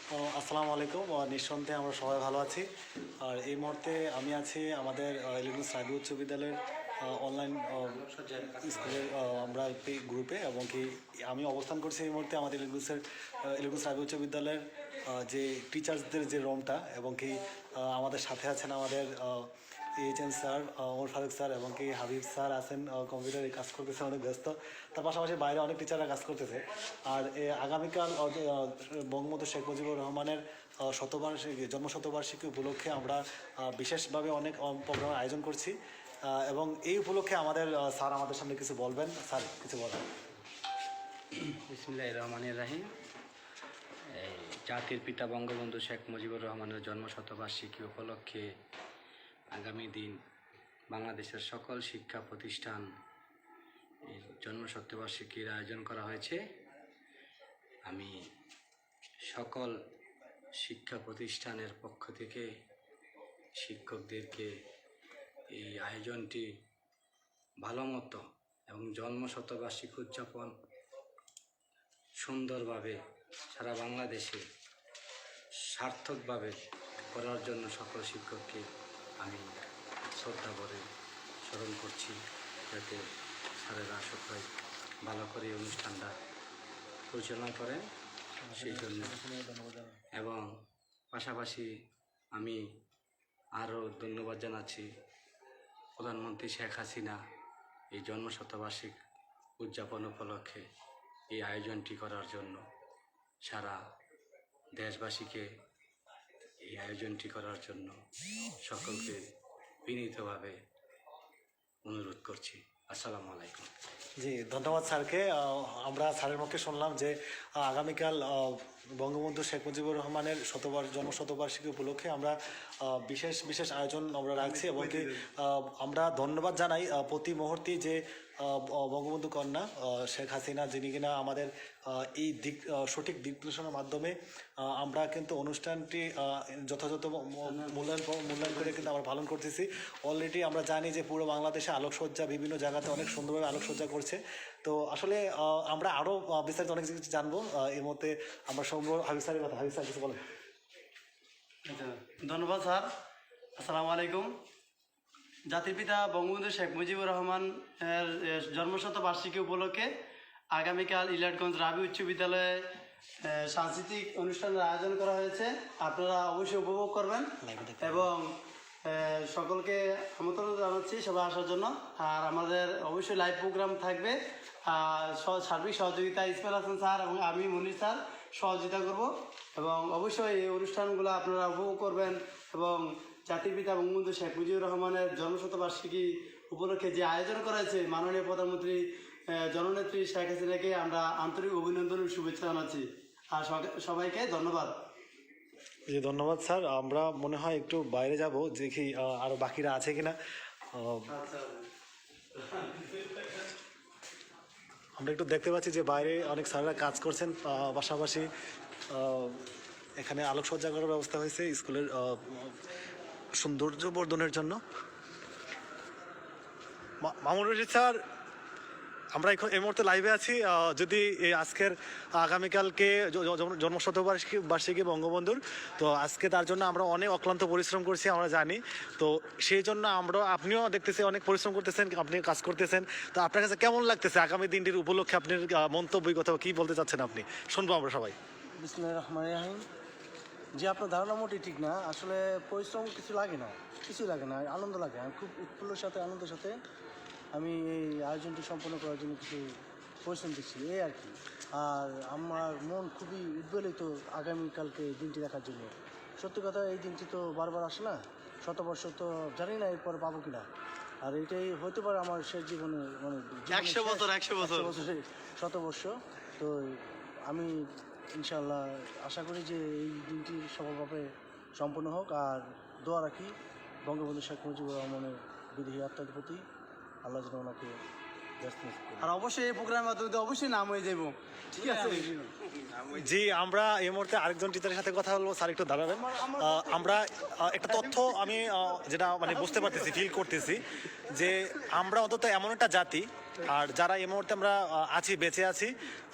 আসসালামু আলাইকুম। নিঃসন্দেহে আমরা সবাই ভালো আছি। আর এই মুহূর্তে আমি আছি আমাদের ইলিনস রাবি উচ্চ বিদ্যালয়ের অনলাইন স্কুলের আমরা গ্রুপে, এবং কি আমি অবস্থান করছি এই মুহূর্তে আমাদের ইলিনস রাবি উচ্চ বিদ্যালয়ের যে টিচার্সদের যে রুমটা, এবং কি আমাদের সাথে আছেন আমাদের HM sir, Omar Faruk sir, এবং কি হাবিব স্যার আছেন কম্পিউটারে কাজ করতেছে, অনেক ব্যস্ত। তার পাশাপাশি বাইরে অনেক টিচাররা কাজ করতেছে। আর আগামীকাল বঙ্গবন্ধু শেখ মুজিবুর রহমানের জন্মশতবার্ষিকী উপলক্ষে আমরা বিশেষভাবে অনেক প্রোগ্রামের আয়োজন করছি, এবং এই উপলক্ষে আমাদের স্যার আমাদের সামনে কিছু বলবেন। স্যার, কিছু বলেন। বিসমিল্লাহির রহমানির রহিম। এই জাতির পিতা বঙ্গবন্ধু শেখ মুজিবুর রহমানের জন্মশতবার্ষিকী উপলক্ষে আগামী দিন বাংলাদেশের সকল শিক্ষা প্রতিষ্ঠান এই জন্মশতবার্ষিকীর আয়োজন করা হয়েছে। আমি সকল শিক্ষা প্রতিষ্ঠানের পক্ষ থেকে শিক্ষকদেরকে এই আয়োজনটি ভালো মতো এবং জন্মশতবার্ষিকী উদযাপন সুন্দরভাবে সারা বাংলাদেশে সার্থকভাবে করার জন্য সকল শিক্ষককে আমি শ্রদ্ধা করে স্মরণ করছি, যাতে স্যারেরা সবাই ভালো করে এই অনুষ্ঠানটা পরিচালনা করেন সেই জন্য। এবং পাশাপাশি আমি আরও ধন্যবাদ জানাচ্ছি প্রধানমন্ত্রী শেখ হাসিনা এই জন্মশতবার্ষিকী উদযাপন উপলক্ষে এই আয়োজনটি করার জন্য, সারা দেশবাসীকে এই আয়োজনটি করার জন্য সকলকে বিনীতভাবে অনুরোধ করছি। আসসালামু আলাইকুম। জি, ধন্যবাদ স্যারকে। আমরা স্যারের মুখে শুনলাম যে আগামীকাল বঙ্গবন্ধু শেখ মুজিবুর রহমানের জন্মশতবার্ষিকী উপলক্ষে আমরা বিশেষ বিশেষ আয়োজন আমরা রাখছি, এবং কি আমরা ধন্যবাদ জানাই প্রতি মুহূর্তে যে বঙ্গবন্ধু কন্যা শেখ হাসিনা, যিনি কিনা আমাদের এই সঠিক দিকদর্শনের মাধ্যমে আমরা কিন্তু অনুষ্ঠানটি যথাযথ মূল্যায়ন করে কিন্তু আমরা পালন করতেছি। অলরেডি আমরা জানি যে পুরো বাংলাদেশে আলোকসজ্জা বিভিন্ন জায়গাতে অনেক সুন্দরভাবে আলোকসজ্জা করছে। তো আসলে আমরা আরও বিস্তারিত অনেক কিছু জানবো। এর মধ্যে আমরা শুনবো হাবিব স্যারের কথা। হাবিব স্যার, কিছু বলেন। ধন্যবাদ স্যার। আসসালামু আলাইকুম। জাতির পিতা বঙ্গবন্ধু শেখ মুজিবুর রহমানের জন্মশতবার্ষিকী উপলক্ষে আগামীকাল ইলাটগঞ্জ রাবি উচ্চ বিদ্যালয়ে সাংস্কৃতিক অনুষ্ঠানের আয়োজন করা হয়েছে। আপনারা অবশ্যই উপভোগ করবেন এবং সকলকে আমন্ত্রণ জানাচ্ছি সবাই আসার জন্য। আর আমাদের অবশ্যই লাইভ প্রোগ্রাম থাকবে। সার্বিক সহযোগিতা ইসমাইল হাসান স্যার এবং আমি মনির স্যার সহযোগিতা করব, এবং অবশ্যই এই অনুষ্ঠানগুলো আপনারা উপভোগ করবেন। এবং জাতির পিতা বঙ্গবন্ধু শেখ মুজিবুর রহমানের জন্মশতবার্ষিকী উপলক্ষে যে আয়োজন করা হয়েছে, মাননীয় প্রধানমন্ত্রী জননেত্রী শেখ হাসিনাকে আমরা আন্তরিক অভিনন্দন ও শুভেচ্ছা জানাচ্ছি। আর সবাইকে ধন্যবাদ। জি, ধন্যবাদ স্যার। আমরা মনে হয় একটু বাইরে যাব, দেখি আরও বাকিরা আছে কিনা। আমরা একটু দেখতে পাচ্ছি যে বাইরে অনেক স্যাররা কাজ করছেন, পাশাপাশি এখানে আলোকসজ্জা করার ব্যবস্থা হয়েছে স্কুলের সৌন্দর্য বর্ধনের জন্য। মামুনুর রশিদ স্যার, আমরা এখন এই মুহূর্তে লাইভে আছি। যদি আজকের আগামীকালকে জন্মশতবার্ষিকী বঙ্গবন্ধুর, তো আজকে তার জন্য আমরা অনেক অক্লান্ত পরিশ্রম করছি, আমরা জানি। তো সেই জন্য আপনিও দেখতেছি অনেক পরিশ্রম করতেছেন, আপনি কাজ করতেছেন। তো আপনার কাছে কেমন লাগতেছে আগামী দিনটির উপলক্ষে আপনার মন্তব্য, কথা কী বলতে চাচ্ছেন আপনি? শুনবো আমরা সবাই। বিসমিল্লাহির রহমানির রহিম। যে আপনার ধারণা মোটেই ঠিক না। আসলে পরিশ্রম কিছুই লাগে না, আনন্দ লাগে। আমি খুব উৎফুল্লের সাথে, আনন্দের সাথে আমি এই আয়োজনটি সম্পন্ন করার জন্য কিছু পরিশ্রম দিচ্ছি, এই আর কি। আর আমার মন খুবই উদ্বেলিত আগামীকালকে এই দিনটি দেখার জন্য। সত্যি কথা, এই দিনটি তো বারবার আসে না। শতবর্ষ তো জানি না এরপর পাবো কিনা। আর এটাই হতে পারে আমার শেষ জীবনে, মানে 100 বছর বছরের শতবর্ষ। তো আমি ইনশাআল্লাহ আশা করি যে এই দিনটি সফলভাবে সম্পন্ন হোক। আর দোয়া রাখি বঙ্গবন্ধু শেখ মুজিবুর রহমানের বিদেহী আত্মার প্রতি, আল্লাহ যেন ওনাকে আর অবশ্যই এই প্রোগ্রামের মাধ্যমে তো অবশ্যই নাম হয়ে যাবো, ঠিক আছে? জি, আমরা এই মুহূর্তে আরেকজন টিচারের সাথে কথা বলবো। স্যার একটু দাঁড়াবেন। আমরা একটা তথ্য আমি যেটা মানে বুঝতে পারতেছি, ফিল করতেছি যে আমরা অন্তত এমন একটা জাতি, আর যারা এই মুহূর্তে আমরা আছি, বেঁচে আছি,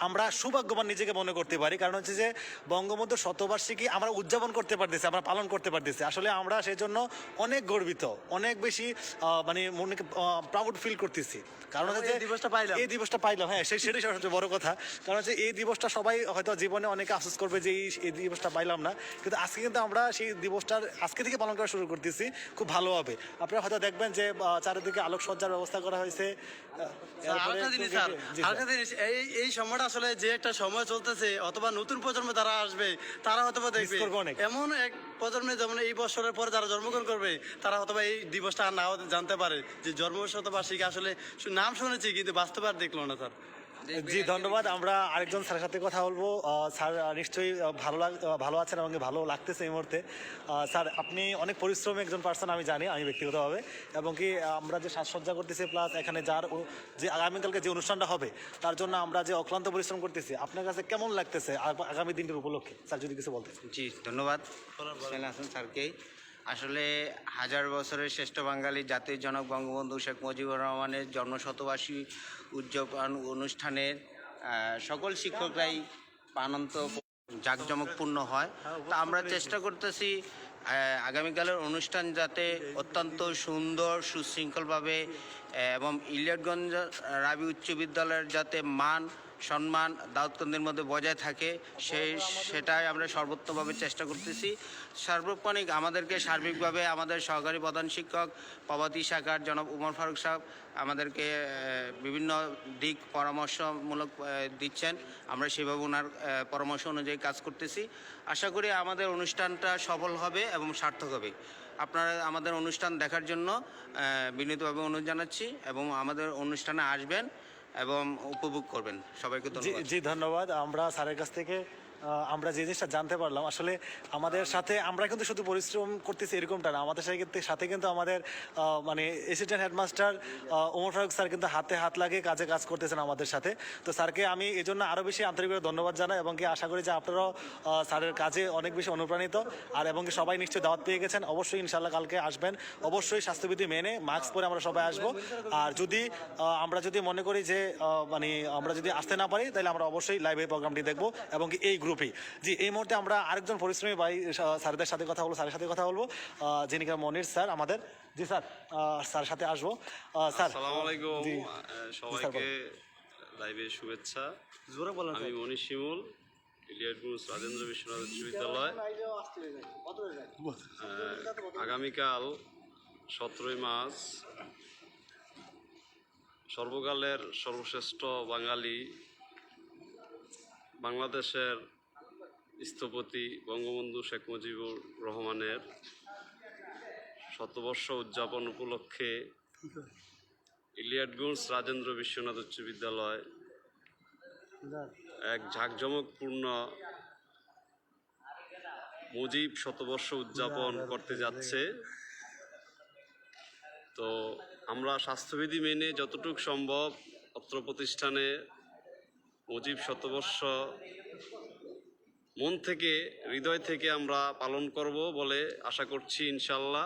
আমরা সৌভাগ্যবান নিজেকে মনে করতে পারি। কারণ হচ্ছে যে বঙ্গবন্ধু শতবার্ষিকী আমরা উদযাপন করতে পারতেছি, আমরা পালন করতে পারতেছি। আসলে আমরা সেই জন্য অনেক গর্বিত, অনেক বেশি মানে মনে প্রাউড ফিল করতেছি। কারণ হচ্ছে যে এই দিবসটা পাইলাম। এই দিবসটা পাইলাম, হ্যাঁ, সেটাই সবচেয়ে বড় কথা। কারণ হচ্ছে এই দিবসটা সবাই হয়তো জীবনে অনেকে আফসোস করবে যে এই দিবসটা পাইলাম না, কিন্তু আজকে কিন্তু আমরা সেই দিবসটার আজকে থেকে পালন করা শুরু করতেছি খুব ভালোভাবে। আপনারা হয়তো দেখবেন যে চারিদিকে আলোকসজ্জার ব্যবস্থা করা হয়েছে। আরেকটা জিনিস স্যার, জি, আরেকটা জিনিস, এই সময়টা আসলে যে একটা সময় চলতেছে, অথবা নতুন প্রজন্ম যারা আসবে তারা হয়তো দেখবে করবে অনেক। এমন এক প্রজন্মে, যেমন এই বছরের পরে যারা জন্মগ্রহণ করবে তারা হয়তো এই দিবসটা আর নাও জানতে পারে যে জন্মশতবার্ষিকী আসলে নাম শুনেছি কিন্তু বাস্তবে আর দেখলো না স্যার। জি, ধন্যবাদ। আমরা আরেকজন স্যারের সাথে কথা বলবো। স্যার নিশ্চয়ই ভালো আছেন এবং ভালো লাগতেছে এই মুহূর্তে। স্যার, আপনি অনেক পরিশ্রমী একজন পার্সন, আমি জানি, আমি ব্যক্তিগতভাবে, এবং কি আমরা যে সাজসজ্জা করতেছি, প্লাস এখানে যে আগামীকালকে যে অনুষ্ঠানটা হবে তার জন্য আমরা যে অক্লান্ত পরিশ্রম করতেছি, আপনার কাছে কেমন লাগতেছে আগামী দিনটির উপলক্ষে? স্যার যদি কিছু বলতেন। জি, ধন্যবাদ ইসমাইল হাসান স্যারকে। আসলে হাজার বছরের শ্রেষ্ঠ বাঙালি জাতির জনক বঙ্গবন্ধু শেখ মুজিবুর রহমানের জন্মশতবার্ষিকী উদযাপন অনুষ্ঠানের সকল শিক্ষকরাই আনন্দ জাঁকজমকপূর্ণ হয়। তা আমরা চেষ্টা করতেছি আগামীকালের অনুষ্ঠান যাতে অত্যন্ত সুন্দর, সুশৃঙ্খলভাবে এবং ইলিয়টগঞ্জ রাবি উচ্চ বিদ্যালয়ের যাতে মান সম্মান দাউদকান্দির মধ্যে বজায় থাকে সেটাই আমরা সর্বোত্তমভাবে চেষ্টা করতেছি। সার্বক্ষণিক আমাদেরকে সার্বিকভাবে আমাদের সহকারী প্রধান শিক্ষক প্রভাতী শাখার জনাব উমর ফারুক সাহেব আমাদেরকে বিভিন্ন দিক পরামর্শমূলক দিচ্ছেন। আমরা সেভাবে ওনার পরামর্শ অনুযায়ী কাজ করতেছি। আশা করি আমাদের অনুষ্ঠানটা সফল হবে এবং সার্থক হবে। আপনারা আমাদের অনুষ্ঠান দেখার জন্য বিনীতভাবে অনুরোধ জানাচ্ছি এবং আমাদের অনুষ্ঠানে আসবেন এবং উপভোগ করবেন। সবাইকে ধন্যবাদ। জি, ধন্যবাদ। আমরা স্যারের কাছ থেকে আমরা যে জিনিসটা জানতে পারলাম, আসলে আমাদের সাথে আমরা কিন্তু শুধু পরিশ্রম করতেছি এরকমটা না, আমাদের সাথে কিন্তু আমাদের মানে assistant headmaster Omar Faruk sir কিন্তু হাতে হাত লাগিয়ে কাজ করতেছেন আমাদের সাথে। তো স্যারকে আমি এই জন্য আরও বেশি আন্তরিকভাবে ধন্যবাদ জানাই, এবং কি আশা করি যে আপনারাও স্যারের কাজে অনেক বেশি অনুপ্রাণিত, আর এবং কি সবাই নিশ্চয়ই দাওয়াত পেয়ে গেছেন। অবশ্যই ইনশাল্লাহ কালকে আসবেন, অবশ্যই স্বাস্থ্যবিধি মেনে মাস্ক পরে আমরা সবাই আসবো। আর যদি আমরা মনে করি যে মানে আমরা যদি আসতে না পারি, তাহলে আমরা অবশ্যই লাইভে প্রোগ্রামটি দেখবো, এবং কি এই গ্রুপেই। জি, এই মুহূর্তে আমরা আরেকজন পরিশ্রমী ভাই স্যারদের সাথে কথা বলবো, স্যারের সাথে কথা বলবো, যিনি মনির স্যার আমাদের। জি স্যার, স্যার সাথে আসবো। স্যার, আসসালামু আলাইকুম, জি, সবাইকে লাইভে শুভেচ্ছা। জোরে বলেন। আমি মনীষ শিমুল, ইলিয়াটগঞ্জ রাজেন্দ্র বিশ্বনাথ উচ্চ বিদ্যালয়। আগামীকাল 17ই মার্চ সর্বকালের সর্বশ্রেষ্ঠ বাঙালি, বাংলাদেশের স্থপতি বঙ্গবন্ধু শেখ মুজিবুর রহমানের শতবর্ষ উদযাপন উপলক্ষে ইলিয়াটগঞ্জ রাজেন্দ্র বিশ্বনাথ উচ্চ বিদ্যালয় এক জাঁকজমকপূর্ণ মুজিব শতবর্ষ উদযাপন করতে যাচ্ছে। তো আমরা স্বাস্থ্যবিধি মেনে যতটুকু সম্ভব অত্র প্রতিষ্ঠানে মুজিব শতবর্ষ মন থেকে, হৃদয় থেকে আমরা পালন করব বলে আশা করছি ইনশাল্লাহ।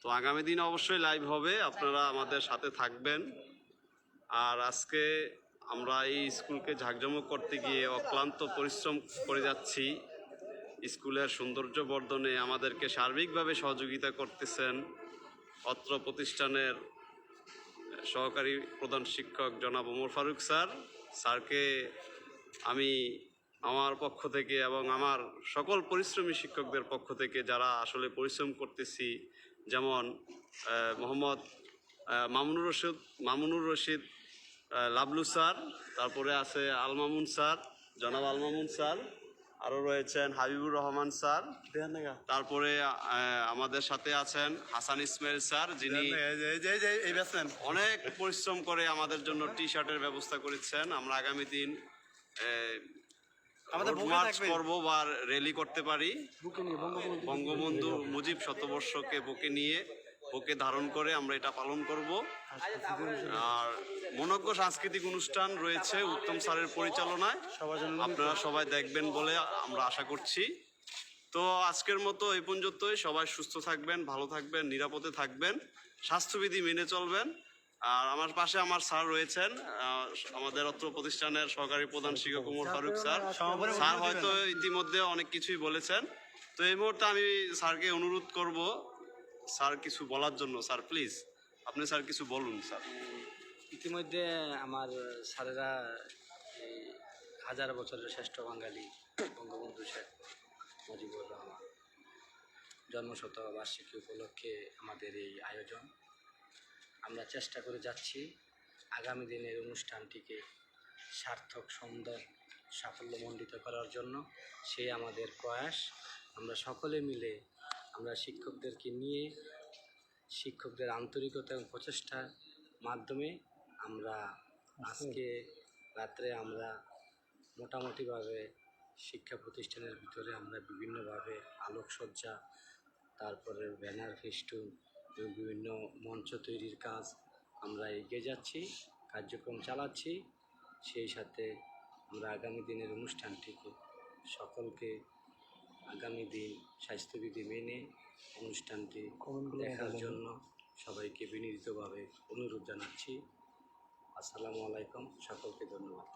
তো আগামী দিন অবশ্যই লাইভ হবে, আপনারা আমাদের সাথে থাকবেন। আর আজকে আমরা এই স্কুলকে ঝাঁকজমক করতে গিয়ে অক্লান্ত পরিশ্রম করে যাচ্ছি। স্কুলের সৌন্দর্য বর্ধনে আমাদেরকে সার্বিকভাবে সহযোগিতা করতেছেন অত্র প্রতিষ্ঠানের সহকারী প্রধান শিক্ষক জনাব ওমর ফারুক স্যারকে আমি আমার পক্ষ থেকে এবং আমার সকল পরিশ্রমী শিক্ষকদের পক্ষ থেকে, যারা আসলে পরিশ্রম করতেছি, যেমন মোহাম্মদ মামুনুর রশিদ লাবলু স্যার, তারপরে আছে আলমামুন স্যার, জনাব আলমামুন স্যার, আরও রয়েছেন হাবিবুর রহমান স্যার, তারপরে আমাদের সাথে আছেন হাসান ইসমাইল স্যার, যিনি অনেক পরিশ্রম করে আমাদের জন্য টি শার্টের ব্যবস্থা করেছেন। আমরা আগামী দিন মার্চ করবো বা র্যালি করতে পারি বঙ্গবন্ধু মুজিব শতবর্ষকে বুকে নিয়ে। বুকে ধারণ করে আমরা এটা পালন করব। আর মনোজ্ঞ সাংস্কৃতিক অনুষ্ঠান রয়েছে উত্তম স্যারের পরিচালনায়, আপনারা সবাই দেখবেন বলে আমরা আশা করছি। তো আজকের মতো এই পর্যন্তই। সবাই সুস্থ থাকবেন, ভালো থাকবেন, নিরাপদে থাকবেন, স্বাস্থ্যবিধি মেনে চলবেন। আর আমার পাশে আমার স্যার রয়েছেন, আমাদের অত্র প্রতিষ্ঠানের সহকারী প্রধান শিক্ষক উমর ফারুক স্যার। স্যার হয়তো ইতিমধ্যে অনেক কিছুই বলেছেন। তো এই মুহূর্তে আমি স্যারকে অনুরোধ করব স্যার কিছু বলার জন্য। স্যার প্লিজ, আপনি স্যার কিছু বলুন স্যার। ইতিমধ্যে আমার স্যারেরা এই হাজার বছরের শ্রেষ্ঠ বাঙালি বঙ্গবন্ধু শেখ মুজিবুর রহমান জন্মশতবার্ষিকী উপলক্ষে আমাদের এই আয়োজন। আমরা চেষ্টা করে যাচ্ছি আগামী দিনের অনুষ্ঠানটিকে সার্থক, সুন্দর, সাফল্যমণ্ডিত করার জন্য। সেই আমাদের প্রয়াস। আমরা সকলে মিলে আমরা শিক্ষকদেরকে নিয়ে, শিক্ষকদের আন্তরিকতা এবং প্রচেষ্টার মাধ্যমে আমরা আজকে রাত্রে আমরা মোটামুটিভাবে শিক্ষা প্রতিষ্ঠানের ভিতরে আমরা বিভিন্নভাবে আলোকসজ্জা, তারপরে ব্যানার, ফেস্টুন এবং বিভিন্ন মঞ্চ তৈরির কাজ আমরা এগিয়ে যাচ্ছি, কার্যক্রম চালাচ্ছি। সেই সাথে আমরা আগামী দিনের অনুষ্ঠানটিকে সকলকে আগামী দিন স্বাস্থ্যবিধি মেনে অনুষ্ঠানটি দেখার জন্য সবাইকে বিনীতভাবে অনুরোধ জানাচ্ছি। আসসালামু আলাইকুম, সকলকে ধন্যবাদ।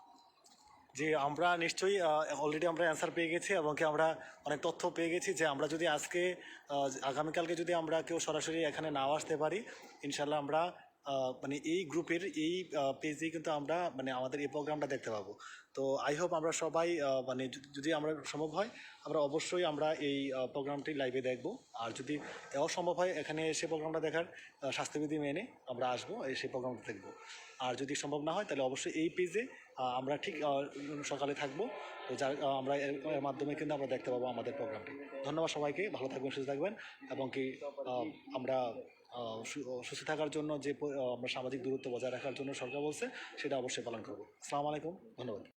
যে আমরা নিশ্চয়ই অলরেডি আমরা অ্যান্সার পেয়ে গেছি এবং কি আমরা অনেক তথ্য পেয়ে গেছি যে আমরা যদি আজকে আগামীকালকে যদি আমরা কেউ সরাসরি এখানে নাও আসতে পারি, ইনশাল্লাহ আমরা মানে এই গ্রুপের এই পেজেই কিন্তু আমরা মানে আমাদের এই প্রোগ্রামটা দেখতে পাবো। তো আই হোপ আমরা সবাই মানে যদি আমরা সম্ভব হয় আমরা অবশ্যই আমরা এই প্রোগ্রামটি লাইভে দেখব। আর যদি এও সম্ভব হয় এখানে এসে প্রোগ্রামটা দেখার স্বাস্থ্যবিধি মেনে আমরা আসবো, সেই প্রোগ্রামটা দেখবো। আর যদি সম্ভব না হয় তাহলে অবশ্যই এই পেজে আমরা ঠিক সকালে থাকবো। তো যার আমরা এর মাধ্যমে কিন্তু আমরা দেখতে পাবো আমাদের প্রোগ্রামটি। ধন্যবাদ সবাইকে, ভালো থাকবেন, সুস্থ থাকবেন এবং কি আমরা সুস্থ থাকার জন্য যে আমরা সামাজিক দূরত্ব বজায় রাখার জন্য সরকার বলছে সেটা অবশ্যই পালন করবো। আসসালামু আলাইকুম, ধন্যবাদ।